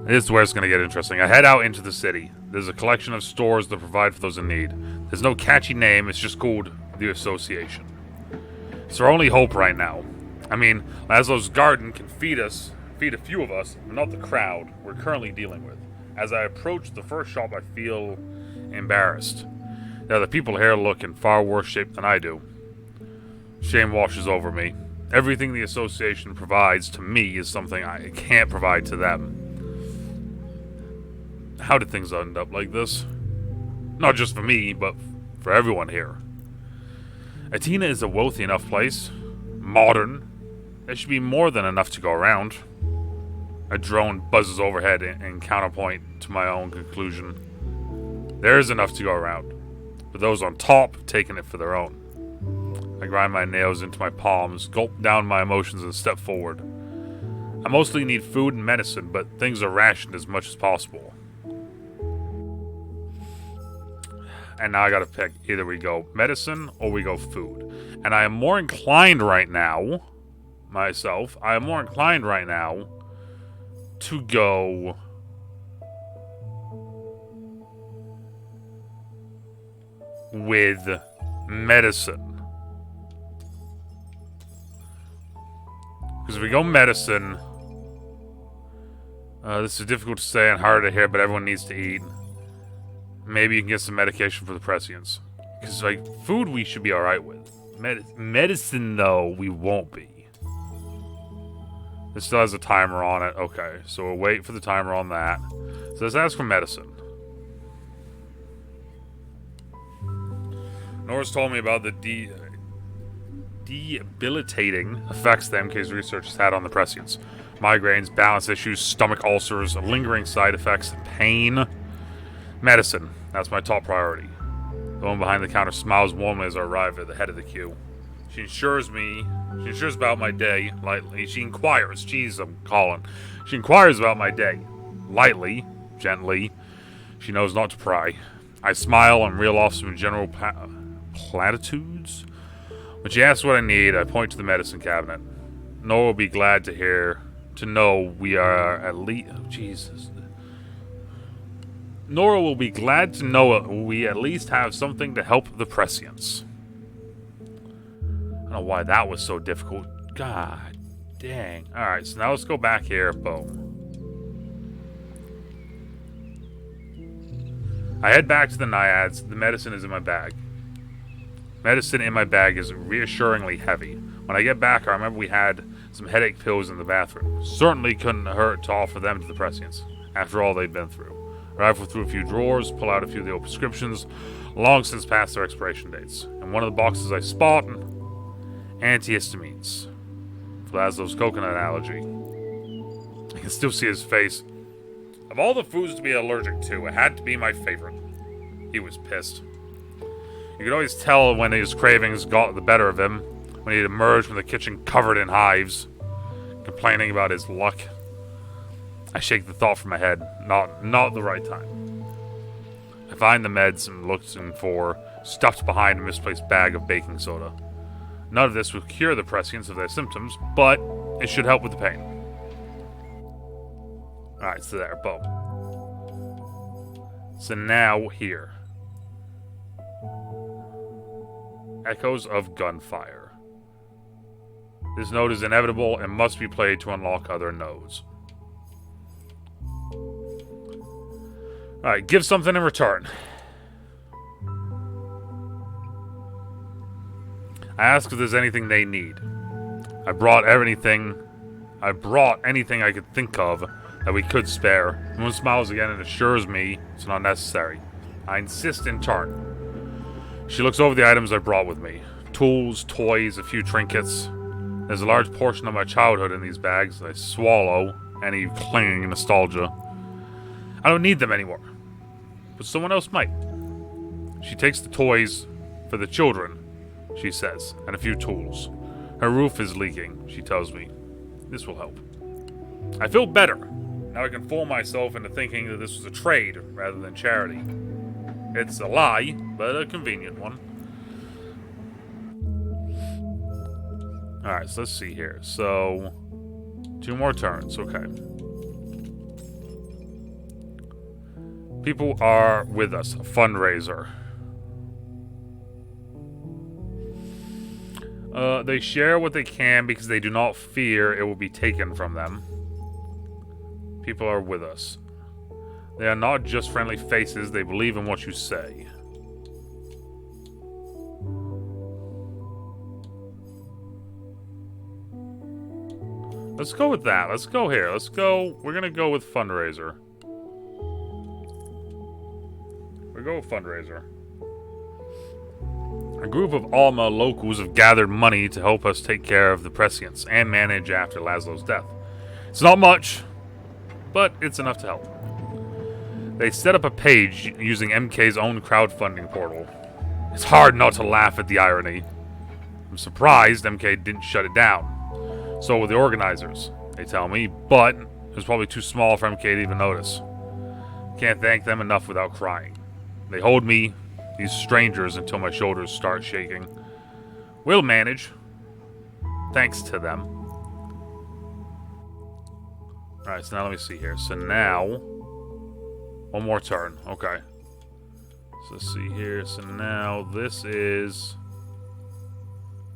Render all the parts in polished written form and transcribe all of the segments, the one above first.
This is where it's going to get interesting. I head out into the city. There's a collection of stores that provide for those in need. There's no catchy name, it's just called the Association. It's our only hope right now. I mean, Laszlo's garden can feed a few of us, but not the crowd we're currently dealing with. As I approach the first shop, I feel embarrassed. There are the people here look in far worse shape than I do. Shame washes over me. Everything the Association provides to me is something I can't provide to them. How did things end up like this? Not just for me, but for everyone here. Atina is a wealthy enough place. Modern. There should be more than enough to go around. A drone buzzes overhead in counterpoint to my own conclusion. There is enough to go around, but those on top have taken it for their own. I grind my nails into my palms, gulp down my emotions, and step forward. I mostly need food and medicine, but things are rationed as much as possible. And now I gotta pick. Either we go medicine or we go food. And I am more inclined right now, to go with medicine. Because if we go medicine, this is difficult to say and hard to hear, but everyone needs to eat. Maybe you can get some medication for the prescience. Because, like, food we should be alright with. Medicine, though, we won't be. It still has a timer on it. Okay, so we'll wait for the timer on that. So let's ask for medicine. Nora's told me about the debilitating effects the MK's research has had on the prescience. Migraines, balance issues, stomach ulcers, lingering side effects, pain. Medicine. That's my top priority. The woman behind the counter smiles warmly as I arrive at the head of the queue. She ensures about my day, lightly. She inquires. Jeez, I'm calling. She inquires about my day. Lightly, gently. She knows not to pry. I smile and reel off some general platitudes. When she asks what I need, I point to the medicine cabinet. Nora will be glad to know we are at least... Oh, Jesus. Nora will be glad to know we at least have something to help the prescience. I don't know why that was so difficult. God dang. Alright, so now let's go back here. Boom. I head back to the Naiads. The medicine is in my bag. Medicine in my bag is reassuringly heavy. When I get back, I remember we had some headache pills in the bathroom. Certainly couldn't hurt to offer them to the prescience, after all they'd been through. Rifle through a few drawers, pull out a few of the old prescriptions, long since past their expiration dates. In one of the boxes I spot antihistamines for Laszlo's coconut allergy. I can still see his face. Of all the foods to be allergic to, it had to be my favorite. He was pissed. You could always tell when his cravings got the better of him, when he'd emerge from the kitchen covered in hives, complaining about his luck. I shake the thought from my head. Not the right time. I find the meds I'm looking for stuffed behind a misplaced bag of baking soda. None of this will cure the prescience of their symptoms, but it should help with the pain. Alright, so there, boom. So now here. Echoes of gunfire. This note is inevitable and must be played to unlock other nodes. Alright, give something in return. I ask if there's anything they need. I brought anything I could think of that we could spare. The woman smiles again and assures me it's not necessary. I insist in turn. She looks over the items I brought with me. Tools, toys, a few trinkets. There's a large portion of my childhood in these bags. I swallow any clinging nostalgia. I don't need them anymore. But someone else might. She takes the toys for the children, she says, and a few tools. Her roof is leaking, she tells me. This will help. I feel better. Now I can fool myself into thinking that this was a trade rather than charity. It's a lie, but a convenient one. Alright, so let's see here. So, 2 more turns, okay. People are with us. A fundraiser. They share what they can because they do not fear it will be taken from them. People are with us. They are not just friendly faces. They believe in what you say. Let's go with that. Let's go here. Let's go. We're going to go with fundraiser. We'll go with fundraiser. A group of Alma locals have gathered money to help us take care of the prescients and manage after Laszlo's death. It's not much, but it's enough to help. They set up a page using MK's own crowdfunding portal. It's hard not to laugh at the irony. I'm surprised MK didn't shut it down. So were the organizers, they tell me, but it was probably too small for MK to even notice. Can't thank them enough without crying. They hold me, these strangers, until my shoulders start shaking. We'll manage. Thanks to them. Alright, so now let me see here. So now, one more turn. Okay. So let's see here. So now this is...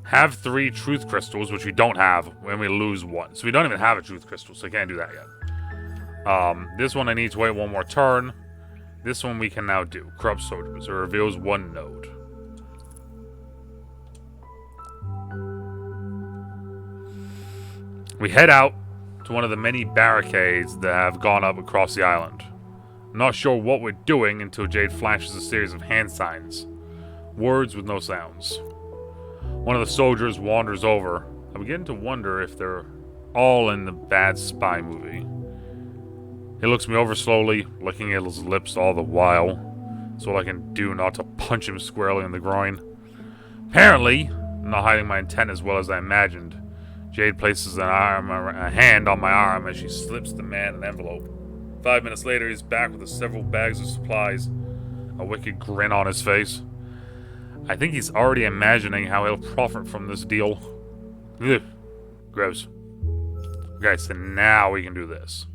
Have 3 truth crystals, which we don't have when we lose 1. So we don't even have a truth crystal, so I can't do that yet. This one I need to wait 1 more turn. This one we can now do. Corrupt Soldiers. It reveals 1 node. We head out to one of the many barricades that have gone up across the island. I'm not sure what we're doing until Jade flashes a series of hand signs. Words with no sounds. One of the soldiers wanders over. I begin to wonder if they're all in the bad spy movie. He looks me over slowly, licking at his lips all the while. It's all I can do not to punch him squarely in the groin. Apparently, I'm not hiding my intent as well as I imagined. Jade places a hand on my arm as she slips the man an envelope. 5 minutes later, he's back with several bags of supplies, a wicked grin on his face. I think he's already imagining how he'll profit from this deal. Ugh. Gross. Okay, so now we can do this.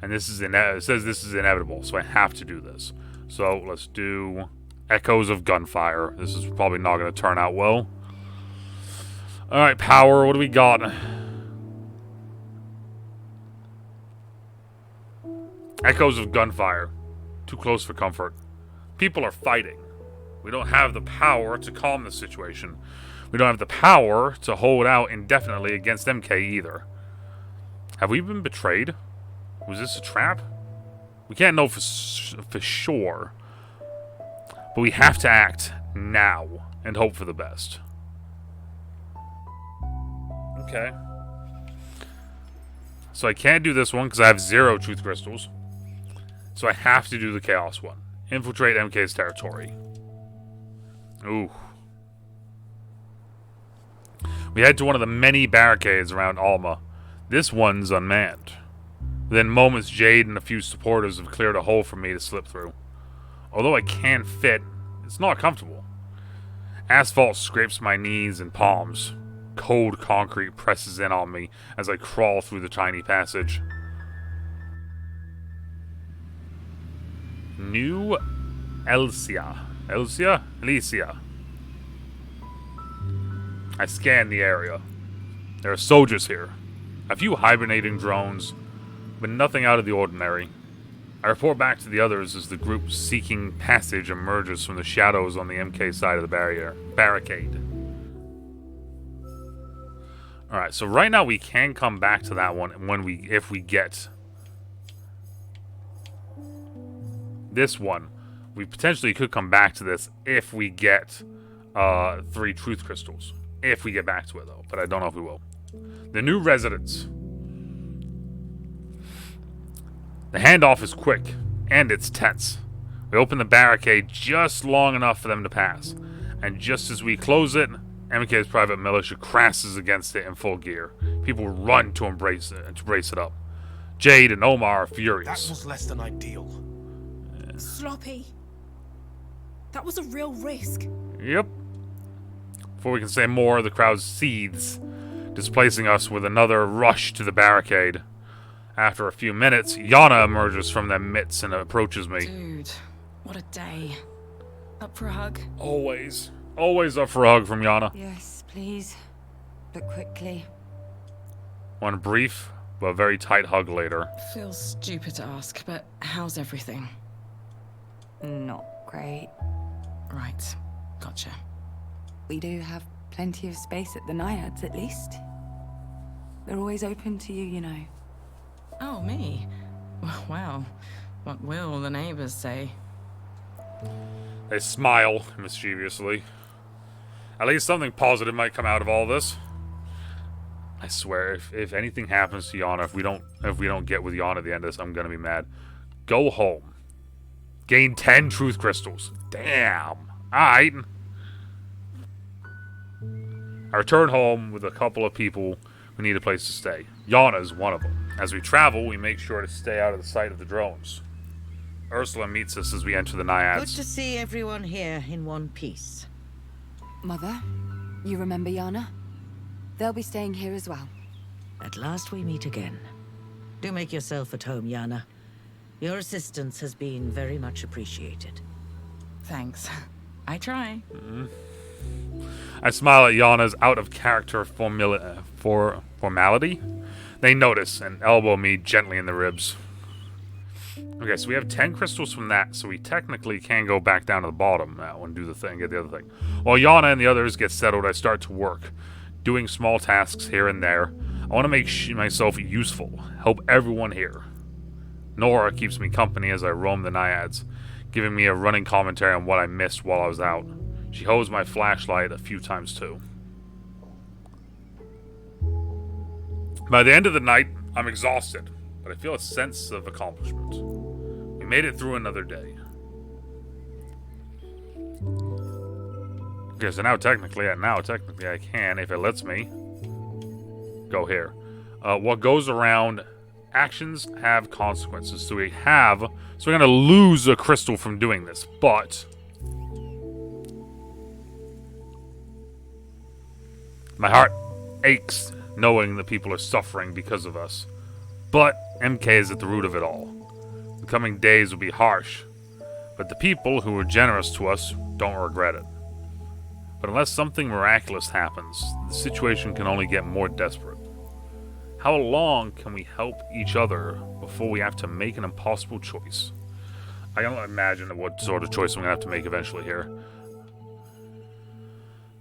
And this is it says this is inevitable, so I have to do this. So let's do Echoes of Gunfire. This is probably not going to turn out well. Alright, power, what do we got? Echoes of Gunfire. Too close for comfort. People are fighting. We don't have the power to calm the situation. We don't have the power to hold out indefinitely against MK either. Have we been betrayed? Was this a trap? We can't know for sure. But we have to act now and hope for the best. Okay. So I can't do this one because I have 0 truth crystals. So I have to do the chaos one. Infiltrate MK's territory. Ooh. We head to one of the many barricades around Alma. This one's unmanned. Within moments, Jade and a few supporters have cleared a hole for me to slip through. Although I can fit, it's not comfortable. Asphalt scrapes my knees and palms. Cold concrete presses in on me as I crawl through the tiny passage. New Alicia. I scan the area. There are soldiers here. A few hibernating drones, but nothing out of the ordinary. I report back to the others as the group seeking passage emerges from the shadows on the MK side of the barricade. Alright, so right now we can come back to that one if we get this one. We potentially could come back to this if we get 3 truth crystals. If we get back to it, though. But I don't know if we will. The new residents. The handoff is quick, and it's tense. We open the barricade just long enough for them to pass. And just as we close it, MK's private militia crashes against it in full gear. People run to brace it up. Jade and Omar are furious. That was less than ideal. Sloppy. That was a real risk. Yep. Before we can say more, the crowd seethes, displacing us with another rush to the barricade. After a few minutes, Yana emerges from their midst and approaches me. Dude, what a day. Up for a hug? Always. Always up for a hug from Yana. Yes, please. But quickly. One brief, but very tight hug later. Feels stupid to ask, but how's everything? Not great. Right, gotcha. We do have plenty of space at the Naiads, at least. They're always open to you, you know. Oh, me? Wow. What will the neighbors say? They smile mischievously. At least something positive might come out of all this. I swear, if anything happens to Yana, if we don't get with Yana at the end of this, I'm gonna be mad. Go home. Gain 10 truth crystals. Damn. Alright. I return home with a couple of people who need a place to stay. Yana's one of them. As we travel, we make sure to stay out of the sight of the drones. Ursula meets us as we enter the Good Naiads. to see everyone here in one piece. Mother, you remember Yana? They'll be staying here as well. At last we meet again. Do make yourself at home, Yana. Your assistance has been very much appreciated. Thanks. I try. I smile at Yana's out-of-character formality. They notice and elbow me gently in the ribs. Okay, so we have 10 crystals from that, so we technically can go back down to the bottom now and do the thing, get the other thing. While Yana and the others get settled, I start to work, doing small tasks here and there. I want to make myself useful, help everyone here. Nora keeps me company as I roam the Naiads, giving me a running commentary on what I missed while I was out. She holds my flashlight a few times too. By the end of the night, I'm exhausted, but I feel a sense of accomplishment. We made it through another day. Okay, so now technically I can, if it lets me, go here. What goes around, actions have consequences. So we're gonna lose a crystal from doing this, but my heart aches knowing that people are suffering because of us. But MK is at the root of it all. The coming days will be harsh, but the people who were generous to us don't regret it. But unless something miraculous happens, the situation can only get more desperate. How long can we help each other before we have to make an impossible choice? I can only imagine what sort of choice I'm going to have to make eventually here.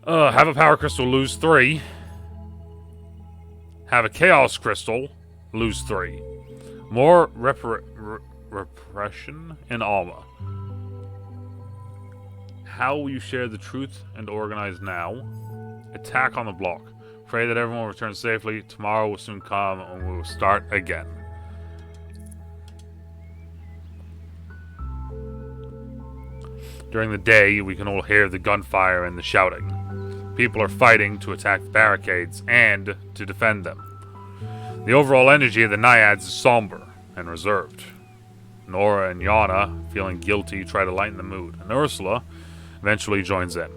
Have a power crystal, lose 3. Have a chaos crystal, lose 3. More repression in Alma. How will you share the truth and organize now? Attack on the block. Pray that everyone returns safely. Tomorrow will soon come and we will start again. During the day, we can all hear the gunfire and the shouting. People are fighting to attack the barricades and to defend them. The overall energy of the Naiads is somber and reserved. Nora and Yana, feeling guilty, try to lighten the mood, and Ursula eventually joins in.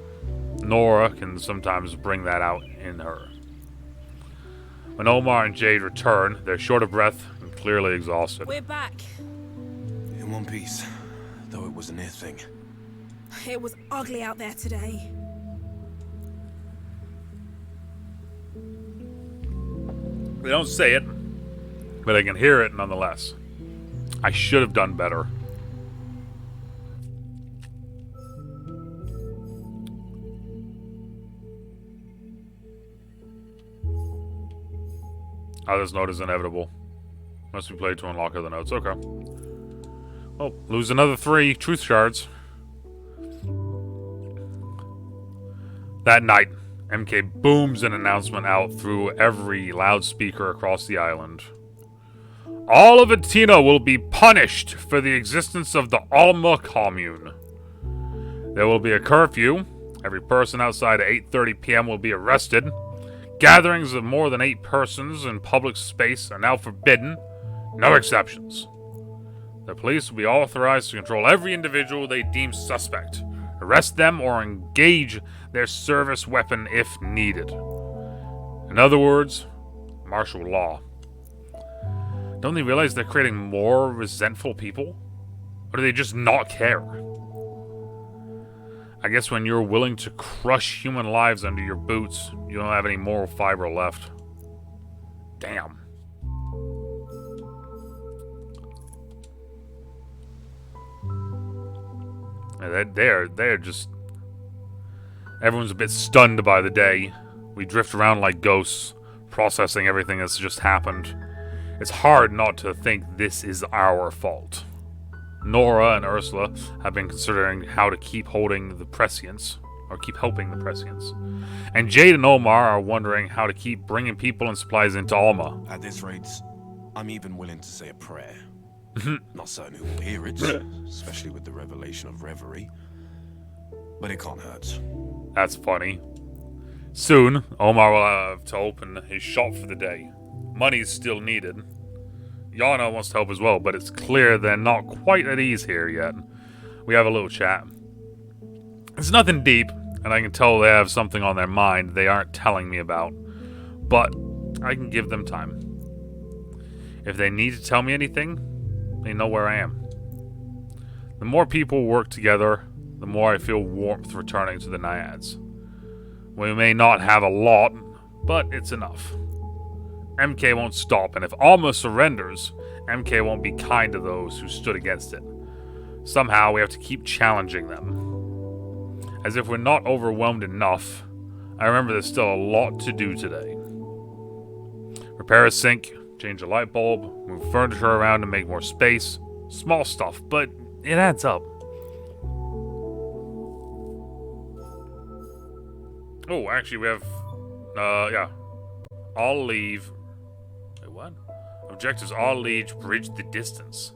Nora can sometimes bring that out in her. When Omar and Jade return, they're short of breath and clearly exhausted. We're back. In one piece, though it was a near thing. It was ugly out there today. They don't say it, but I can hear it nonetheless. I should have done better. Oh, this note is inevitable. Must be played to unlock other notes. Okay. Oh, lose another 3 truth shards. That night, MK booms an announcement out through every loudspeaker across the island. All of Atina will be punished for the existence of the Alma commune. There will be a curfew. Every person outside at 8:30 p.m. will be arrested. Gatherings of more than 8 persons in public space are now forbidden. No exceptions. The police will be authorized to control every individual they deem suspect, arrest them, or engage their service weapon if needed. In other words, martial law. Don't they realize they're creating more resentful people? Or do they just not care? I guess when you're willing to crush human lives under your boots, you don't have any moral fiber left. Damn. They're just... Everyone's a bit stunned by the day. We drift around like ghosts, processing everything that's just happened. It's hard not to think this is our fault. Nora and Ursula have been considering how to keep holding the prescience, or keep helping the prescience. And Jade and Omar are wondering how to keep bringing people and supplies into Alma. At this rate, I'm even willing to say a prayer. Not certain who will hear it, especially with the revelation of Reverie. But it can't hurt. That's funny. Soon, Omar will have to open his shop for the day. Money's still needed. Yana wants to help as well, but it's clear they're not quite at ease here yet. We have a little chat. It's nothing deep, and I can tell they have something on their mind they aren't telling me about. But I can give them time. If they need to tell me anything, they know where I am. The more people work together, the more I feel warmth returning to the Naiads. We may not have a lot, but it's enough. MK won't stop, and if Alma surrenders, MK won't be kind to those who stood against it. Somehow we have to keep challenging them. As if we're not overwhelmed enough, I remember there's still a lot to do today. Repair a sink, change a light bulb, move furniture around to make more space. Small stuff, but it adds up. Oh, actually we have, yeah. All leave. Wait, what? Objectives all leave, bridge the distance.